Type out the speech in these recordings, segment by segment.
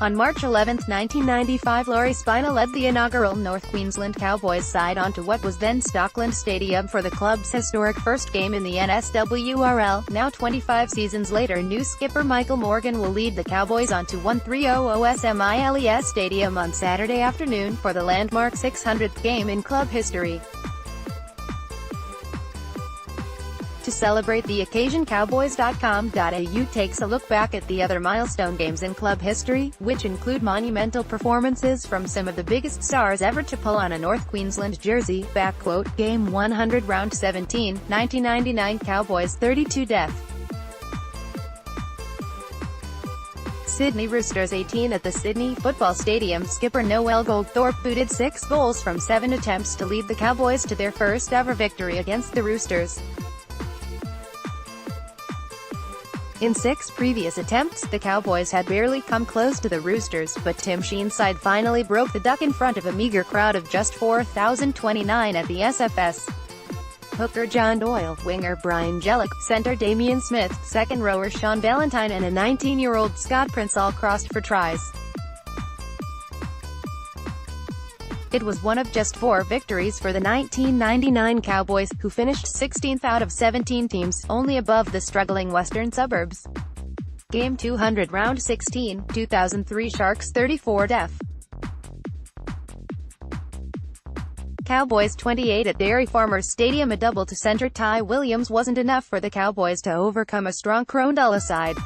On March 11, 1995, Laurie Spina led the inaugural North Queensland Cowboys side onto what was then Stockland Stadium for the club's historic first game in the NSWRL. Now 25 seasons later, new skipper Michael Morgan will lead the Cowboys onto 1300 Miles Stadium on Saturday afternoon for the landmark 600th game in club history. To celebrate the occasion, Cowboys.com.au takes a look back at the other milestone games in club history, which include monumental performances from some of the biggest stars ever to pull on a North Queensland jersey. Game 100 Round 17, 1999 Cowboys 32 death. Sydney Roosters 18 at the Sydney Football Stadium. Skipper Noel Goldthorpe booted 6 goals from 7 attempts to lead the Cowboys to their first ever victory against the Roosters. In 6 previous attempts, the Cowboys had barely come close to the Roosters, but Tim Sheen's side finally broke the duck in front of a meager crowd of just 4,029 at the SFS. Hooker John Doyle, winger Brian Jellick, center Damian Smith, second rower Sean Valentine and a 19-year-old Scott Prince all crossed for tries. It was one of just 4 victories for the 1999 Cowboys, who finished 16th out of 17 teams, only above the struggling western suburbs. Game 200 Round 16, 2003 Sharks 34 death. Cowboys 28 at Dairy Farmers Stadium. A double to center Ty Williams wasn't enough for the Cowboys to overcome a strong Crondala side.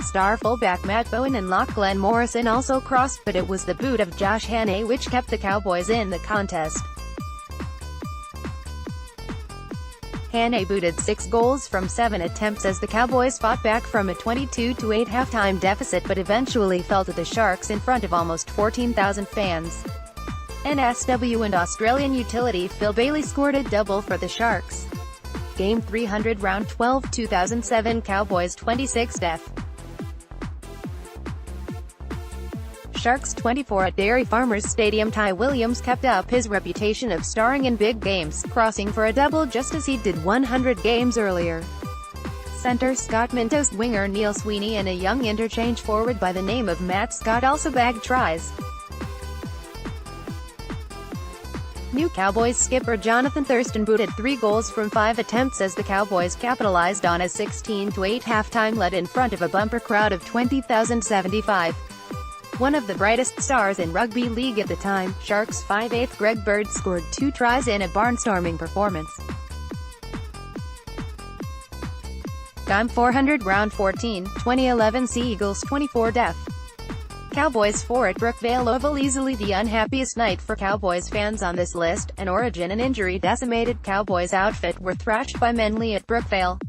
Star fullback Matt Bowen and lock Glenn Morrison also crossed, but it was the boot of Josh Hannay which kept the Cowboys in the contest. Hannay booted 6 goals from 7 attempts as the Cowboys fought back from a 22-8 halftime deficit but eventually fell to the Sharks in front of almost 14,000 fans. NSW and Australian utility Phil Bailey scored a double for the Sharks. Game 300 Round 12, 2007 Cowboys 26 death. Sharks 24 at Dairy Farmers Stadium. Ty Williams kept up his reputation of starring in big games, crossing for a double just as he did 100 games earlier. Center Scott Mintos, winger Neil Sweeney and a young interchange forward by the name of Matt Scott also bagged tries. New Cowboys skipper Jonathan Thurston booted 3 goals from 5 attempts as the Cowboys capitalized on a 16-8 halftime lead in front of a bumper crowd of 20,075. One of the brightest stars in rugby league at the time, Sharks 5/8 Greg Bird scored 2 tries in a barnstorming performance. Game 400 Round 14, 2011 Sea Eagles 24 death. Cowboys 4 at Brookvale Oval. Easily the unhappiest night for Cowboys fans on this list. An origin and injury-decimated Cowboys outfit were thrashed by Menley at Brookvale.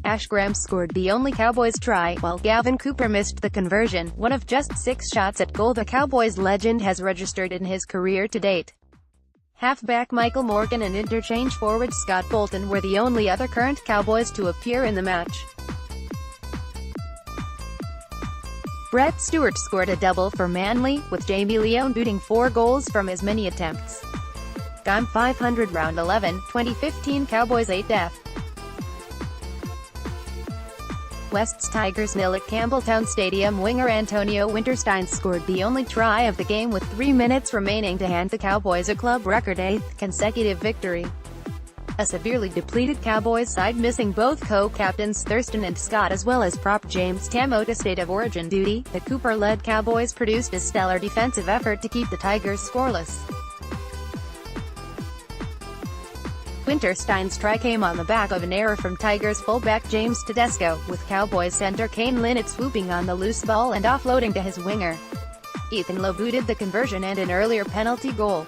Ash Graham scored the only Cowboys try, while Gavin Cooper missed the conversion, one of just 6 shots at goal the Cowboys legend has registered in his career to date. Halfback Michael Morgan and interchange forward Scott Bolton were the only other current Cowboys to appear in the match. Brett Stewart scored a double for Manly, with Jamie Leone booting 4 goals from as many attempts. Game 500 Round 11, 2015 Cowboys 8 death. West's Tigers 0 at Campbelltown Stadium. Winger Antonio Winterstein scored the only try of the game with 3 minutes remaining to hand the Cowboys a club record 8th consecutive victory. A severely depleted Cowboys side missing both co-captains Thurston and Scott as well as prop James Tammo to state of origin duty, the Cooper-led Cowboys produced a stellar defensive effort to keep the Tigers scoreless. Winterstein's try came on the back of an error from Tigers fullback James Tedesco, with Cowboys center Kane Linnett swooping on the loose ball and offloading to his winger. Ethan Lowe booted the conversion and an earlier penalty goal.